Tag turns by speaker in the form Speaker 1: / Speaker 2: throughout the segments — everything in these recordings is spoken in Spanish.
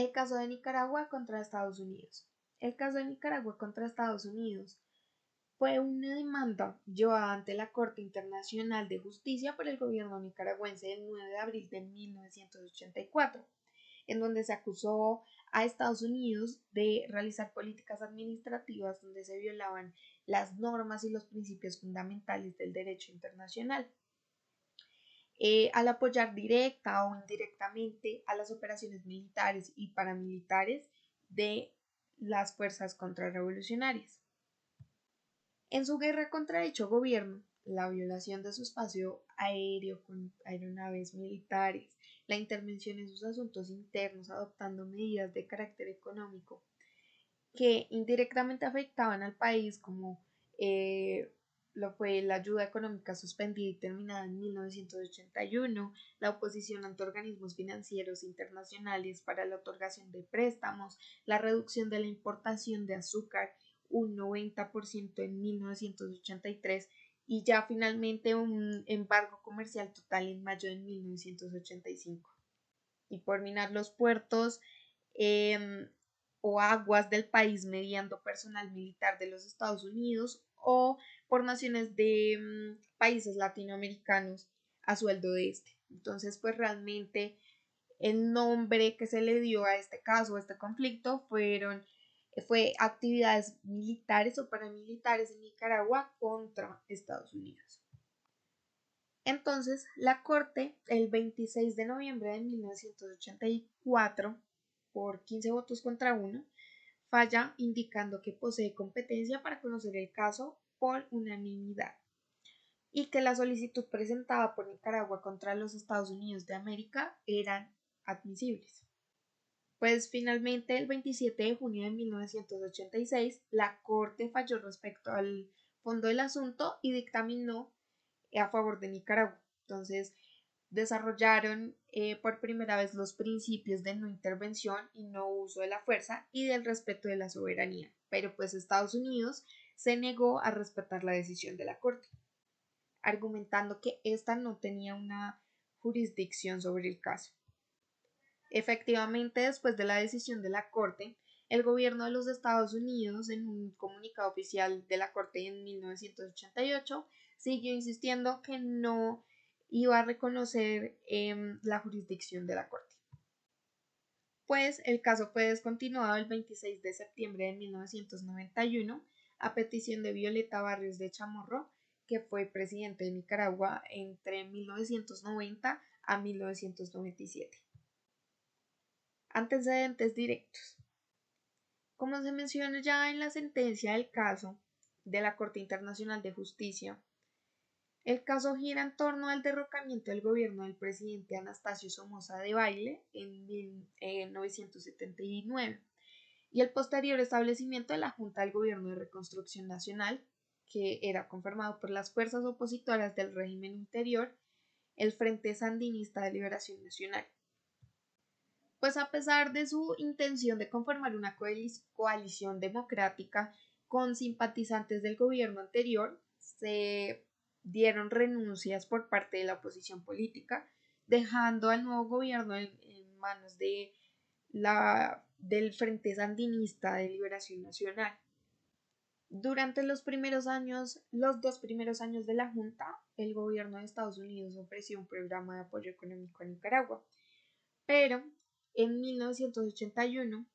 Speaker 1: El caso de Nicaragua contra Estados Unidos. El caso de Nicaragua contra Estados Unidos fue una demanda llevada ante la Corte Internacional de Justicia por el gobierno nicaragüense el 9 de abril de 1984, en donde se acusó a Estados Unidos de realizar políticas administrativas donde se violaban las normas y los principios fundamentales del derecho internacional. Al apoyar directa o indirectamente a las operaciones militares y paramilitares de las fuerzas contrarrevolucionarias. En su guerra contra dicho gobierno, la violación de su espacio aéreo con aeronaves militares, la intervención en sus asuntos internos adoptando medidas de carácter económico que indirectamente afectaban al país como lo fue la ayuda económica suspendida y terminada en 1981, la oposición ante organismos financieros internacionales para la otorgación de préstamos, la reducción de la importación de azúcar un 90% en 1983 y ya finalmente un embargo comercial total en mayo de 1985. Y por minar los puertos o aguas del país mediante personal militar de los Estados Unidos o por naciones de países latinoamericanos a sueldo de este. Entonces, pues realmente el nombre que se le dio a este caso, a este conflicto, fue actividades militares o paramilitares en Nicaragua contra Estados Unidos. Entonces, la Corte, el 26 de noviembre de 1984, por 15 votos contra 1, falla indicando que posee competencia para conocer el caso por unanimidad y que la solicitud presentada por Nicaragua contra los Estados Unidos de América eran admisibles. Pues finalmente el 27 de junio de 1986 la Corte falló respecto al fondo del asunto y dictaminó a favor de Nicaragua. Entonces desarrollaron por primera vez los principios de no intervención y no uso de la fuerza y del respeto de la soberanía. Pero pues Estados Unidos se negó a respetar la decisión de la Corte, argumentando que ésta no tenía una jurisdicción sobre el caso. Efectivamente, después de la decisión de la Corte, el gobierno de los Estados Unidos, en un comunicado oficial de la Corte en 1988, siguió insistiendo que no iba a reconocer la jurisdicción de la Corte. Pues el caso fue descontinuado el 26 de septiembre de 1991 a petición de Violeta Barrios de Chamorro, que fue presidente de Nicaragua entre 1990 a 1997. Antecedentes directos. Como se menciona ya en la sentencia del caso de la Corte Internacional de Justicia, el caso gira en torno al derrocamiento del gobierno del presidente Anastasio Somoza Debayle en 1979 y el posterior establecimiento de la Junta del Gobierno de Reconstrucción Nacional, que era conformado por las fuerzas opositoras del régimen interior, el Frente Sandinista de Liberación Nacional. Pues a pesar de su intención de conformar una coalición democrática con simpatizantes del gobierno anterior, se dieron renuncias por parte de la oposición política, dejando al nuevo gobierno en manos del Frente Sandinista de Liberación Nacional. Durante los dos primeros años de la Junta, el gobierno de Estados Unidos ofreció un programa de apoyo económico a Nicaragua, pero en 1981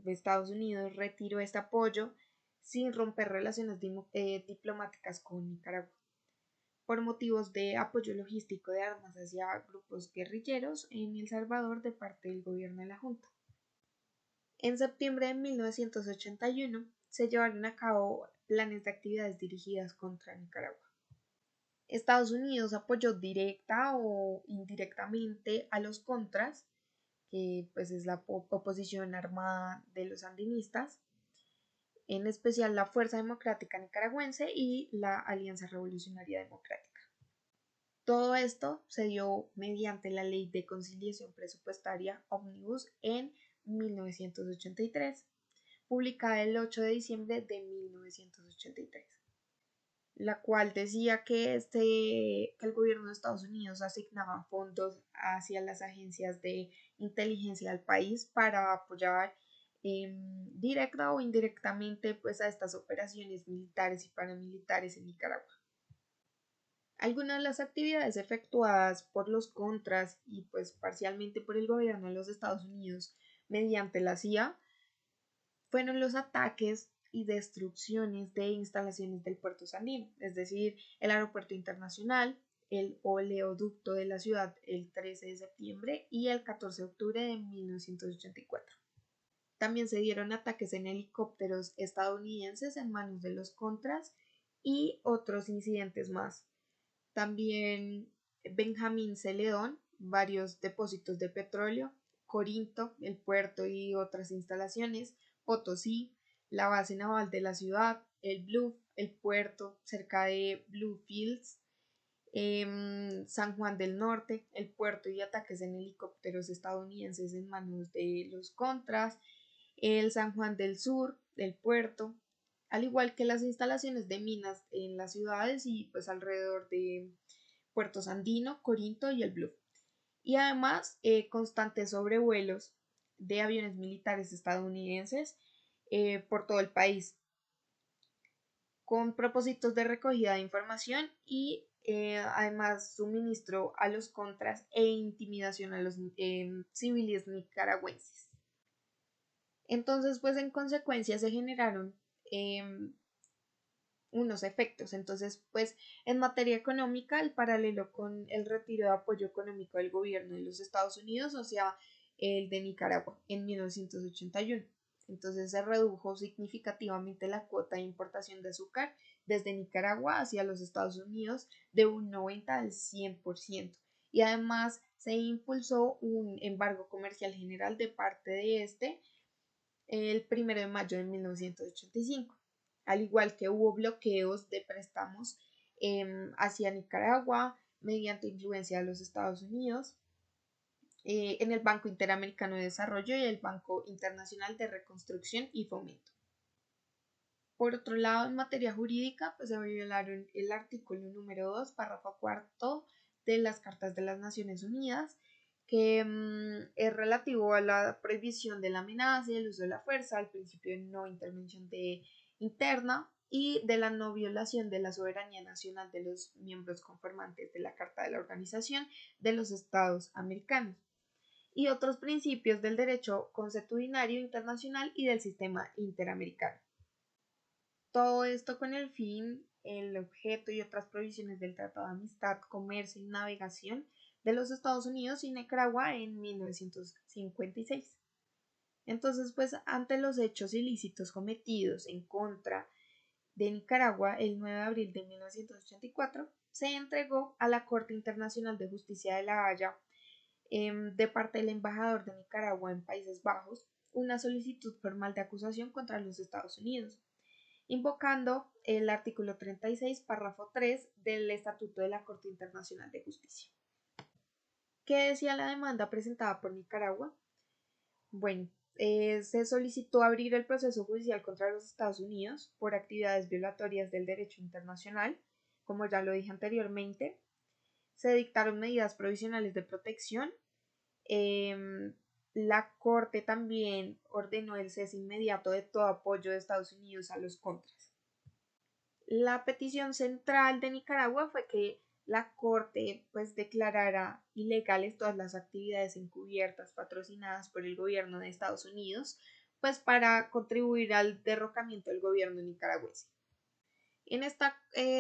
Speaker 1: Estados Unidos retiró este apoyo sin romper relaciones diplomáticas con Nicaragua por motivos de apoyo logístico de armas hacia grupos guerrilleros en El Salvador de parte del gobierno de la Junta. En septiembre de 1981 se llevaron a cabo planes de actividades dirigidas contra Nicaragua. Estados Unidos apoyó directa o indirectamente a los contras, que pues es la oposición armada de los sandinistas, en especial la Fuerza Democrática Nicaragüense y la Alianza Revolucionaria Democrática. Todo esto se dio mediante la Ley de Conciliación Presupuestaria Omnibus en 1983, publicada el 8 de diciembre de 1983. la cual decía que el gobierno de Estados Unidos asignaba fondos hacia las agencias de inteligencia del país para apoyar directa o indirectamente pues a estas operaciones militares y paramilitares en Nicaragua. Algunas de las actividades efectuadas por los contras y pues parcialmente por el gobierno de los Estados Unidos mediante la CIA fueron los ataques y destrucciones de instalaciones del puerto Sandino, es decir, el aeropuerto internacional, el oleoducto de la ciudad el 13 de septiembre y el 14 de octubre de 1984. También se dieron ataques en helicópteros estadounidenses en manos de los contras y otros incidentes más. También Benjamín Celedón, varios depósitos de petróleo, Corinto, el puerto y otras instalaciones, Potosí, la base naval de la ciudad, el Bluff, el puerto cerca de Bluefields, San Juan del Norte, el puerto y ataques en helicópteros estadounidenses en manos de los contras, el San Juan del Sur, el puerto, al igual que las instalaciones de minas en las ciudades y pues alrededor de Puerto Sandino, Corinto y el Bluff. Y además constantes sobrevuelos de aviones militares estadounidenses por todo el país con propósitos de recogida de información y además suministro a los contras e intimidación a los civiles nicaragüenses. Entonces, pues en consecuencia se generaron unos efectos. Entonces, pues en materia económica, el paralelo con el retiro de apoyo económico del gobierno de los Estados Unidos, o sea, el de Nicaragua en 1981. Entonces se redujo significativamente la cuota de importación de azúcar desde Nicaragua hacia los Estados Unidos de un 90 al 100%. Y además se impulsó un embargo comercial general de parte de este el 1 de mayo de 1985, al igual que hubo bloqueos de préstamos hacia Nicaragua mediante influencia de los Estados Unidos en el Banco Interamericano de Desarrollo y el Banco Internacional de Reconstrucción y Fomento. Por otro lado, en materia jurídica, pues se violaron el artículo número 2, párrafo cuarto de las Cartas de las Naciones Unidas, que es relativo a la prohibición de la amenaza y el uso de la fuerza, al principio de no intervención interna y de la no violación de la soberanía nacional de los miembros conformantes de la Carta de la Organización de los Estados Americanos y otros principios del derecho consuetudinario internacional y del sistema interamericano. Todo esto con el fin, el objeto y otras provisiones del Tratado de Amistad, Comercio y Navegación de los Estados Unidos y Nicaragua en 1956. Entonces, pues, ante los hechos ilícitos cometidos en contra de Nicaragua el 9 de abril de 1984, se entregó a la Corte Internacional de Justicia de La Haya, de parte del embajador de Nicaragua en Países Bajos, una solicitud formal de acusación contra los Estados Unidos invocando el artículo 36, párrafo 3 del Estatuto de la Corte Internacional de Justicia. ¿Qué decía la demanda presentada por Nicaragua? Bueno, se solicitó abrir el proceso judicial contra los Estados Unidos por actividades violatorias del derecho internacional, como ya lo dije anteriormente. Se dictaron medidas provisionales de protección. La Corte también ordenó el cese inmediato de todo apoyo de Estados Unidos a los contras. La petición central de Nicaragua fue que la Corte pues declarara ilegales todas las actividades encubiertas patrocinadas por el gobierno de Estados Unidos pues para contribuir al derrocamiento del gobierno nicaragüense. En esta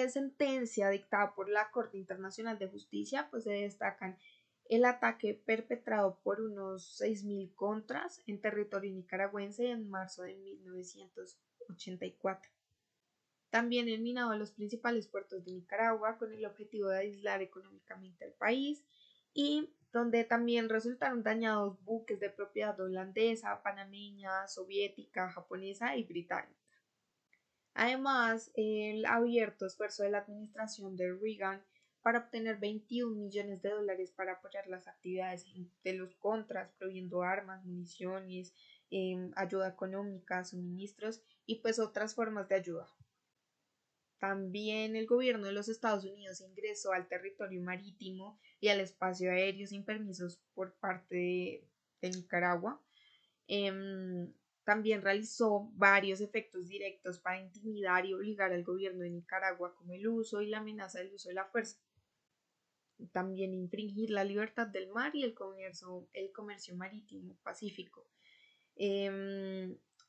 Speaker 1: sentencia dictada por la Corte Internacional de Justicia pues se destacan el ataque perpetrado por unos 6.000 contras en territorio nicaragüense en marzo de 1984. También han minado los principales puertos de Nicaragua con el objetivo de aislar económicamente al país y donde también resultaron dañados buques de propiedad holandesa, panameña, soviética, japonesa y británica. Además, el abierto esfuerzo de la administración de Reagan para obtener 21 millones de dólares para apoyar las actividades de los contras, proveyendo armas, municiones, ayuda económica, suministros y pues otras formas de ayuda. También el gobierno de los Estados Unidos ingresó al territorio marítimo y al espacio aéreo sin permisos por parte de Nicaragua. Em, También realizó varios efectos directos para intimidar y obligar al gobierno de Nicaragua, como el uso y la amenaza del uso de la fuerza. También infringir la libertad del mar y el comercio marítimo pacífico.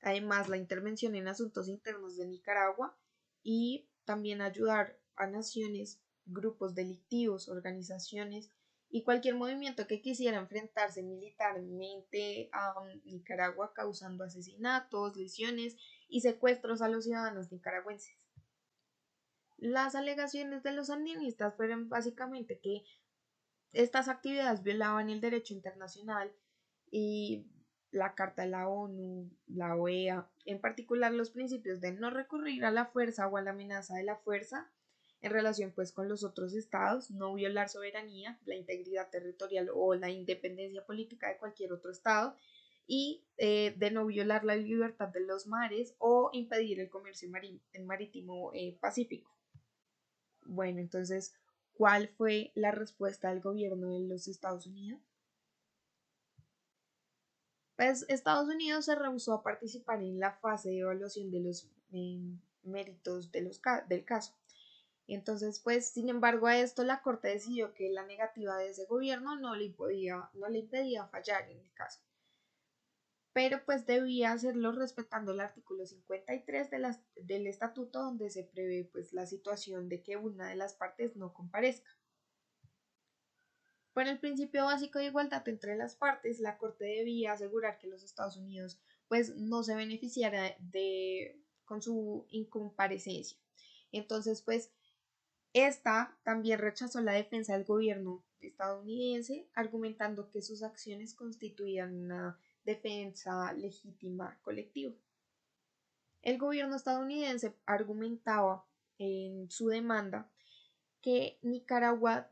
Speaker 1: Además, la intervención en asuntos internos de Nicaragua y también ayudar a naciones, grupos delictivos, organizaciones y cualquier movimiento que quisiera enfrentarse militarmente a Nicaragua, causando asesinatos, lesiones y secuestros a los ciudadanos nicaragüenses. Las alegaciones de los sandinistas fueron básicamente que estas actividades violaban el derecho internacional y la Carta de la ONU, la OEA, en particular los principios de no recurrir a la fuerza o a la amenaza de la fuerza en relación pues con los otros estados, no violar soberanía, la integridad territorial o la independencia política de cualquier otro estado y de no violar la libertad de los mares o impedir el comercio marítimo pacífico. Bueno, entonces, ¿cuál fue la respuesta del gobierno de los Estados Unidos? Pues Estados Unidos se rehusó a participar en la fase de evaluación de los méritos del caso. Entonces, pues, sin embargo, a esto la Corte decidió que la negativa de ese gobierno no le impedía fallar en el caso. Pero pues debía hacerlo respetando el artículo 53 del estatuto donde se prevé pues la situación de que una de las partes no comparezca. Por el principio básico de igualdad entre las partes, la Corte debía asegurar que los Estados Unidos pues no se beneficiara con su incomparecencia. Entonces, pues esta también rechazó la defensa del gobierno estadounidense, argumentando que sus acciones constituían una defensa legítima colectiva. El gobierno estadounidense argumentaba en su demanda que Nicaragua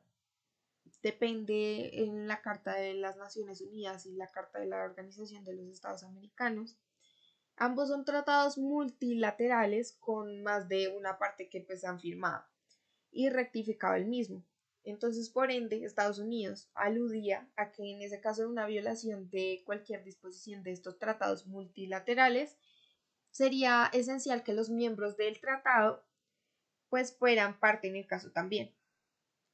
Speaker 1: depende en la Carta de las Naciones Unidas y la Carta de la Organización de los Estados Americanos. Ambos son tratados multilaterales con más de una parte que pues han firmado y rectificado el mismo. Entonces, por ende, Estados Unidos aludía a que en ese caso de una violación de cualquier disposición de estos tratados multilaterales, sería esencial que los miembros del tratado pues fueran parte en el caso también.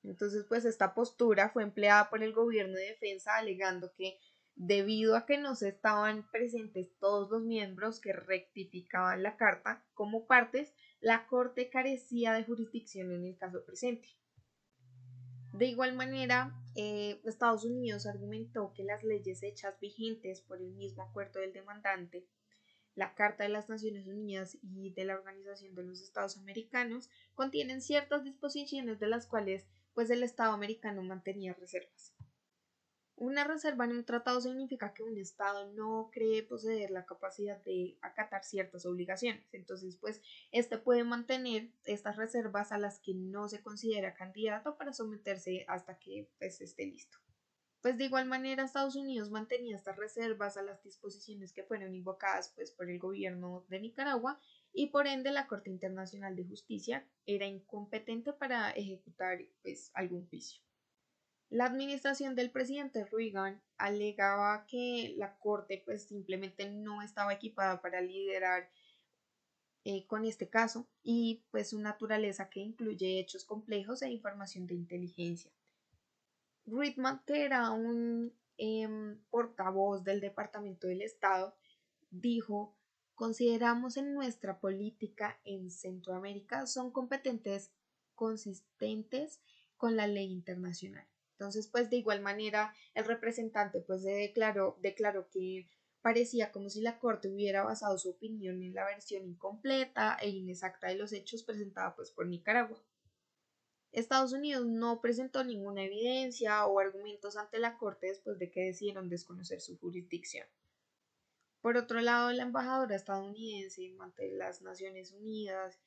Speaker 1: Entonces, pues esta postura fue empleada por el gobierno de defensa alegando que debido a que no se estaban presentes todos los miembros que rectificaban la carta como partes, la Corte carecía de jurisdicción en el caso presente. De igual manera, Estados Unidos argumentó que las leyes hechas vigentes por el mismo acuerdo del demandante, la Carta de las Naciones Unidas y de la Organización de los Estados Americanos, contienen ciertas disposiciones de las cuales pues el Estado americano mantenía reservas. Una reserva en un tratado significa que un Estado no cree poseer la capacidad de acatar ciertas obligaciones. Entonces, pues, este puede mantener estas reservas a las que no se considera candidato para someterse hasta que pues, esté listo. Pues de igual manera Estados Unidos mantenía estas reservas a las disposiciones que fueron invocadas pues, por el gobierno de Nicaragua y por ende la Corte Internacional de Justicia era incompetente para ejecutar pues, algún juicio. La administración del presidente Reagan alegaba que la Corte pues simplemente no estaba equipada para liderar con este caso y pues su naturaleza que incluye hechos complejos e información de inteligencia. Ritman, que era un portavoz del Departamento del Estado, dijo, consideramos en nuestra política en Centroamérica son competentes consistentes con la ley internacional. Entonces, pues de igual manera, el representante pues declaró que parecía como si la Corte hubiera basado su opinión en la versión incompleta e inexacta de los hechos presentada pues por Nicaragua. Estados Unidos no presentó ninguna evidencia o argumentos ante la Corte después de que decidieron desconocer su jurisdicción. Por otro lado, la embajadora estadounidense ante las Naciones Unidas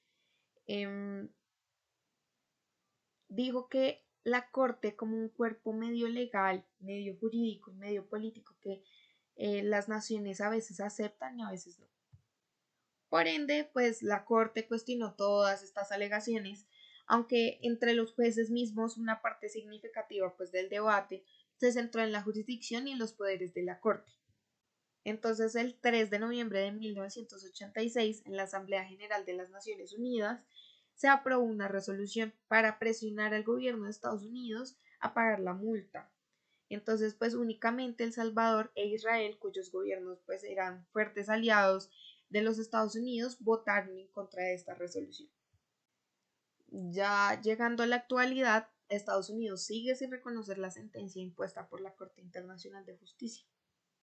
Speaker 1: dijo que la Corte como un cuerpo medio legal, medio jurídico y medio político que las naciones a veces aceptan y a veces no. Por ende, pues la Corte cuestionó todas estas alegaciones, aunque entre los jueces mismos una parte significativa pues del debate se centró en la jurisdicción y en los poderes de la Corte. Entonces, el 3 de noviembre de 1986, en la Asamblea General de las Naciones Unidas, se aprobó una resolución para presionar al gobierno de Estados Unidos a pagar la multa. Entonces, pues únicamente El Salvador e Israel, cuyos gobiernos pues eran fuertes aliados de los Estados Unidos, votaron en contra de esta resolución. Ya llegando a la actualidad, Estados Unidos sigue sin reconocer la sentencia impuesta por la Corte Internacional de Justicia.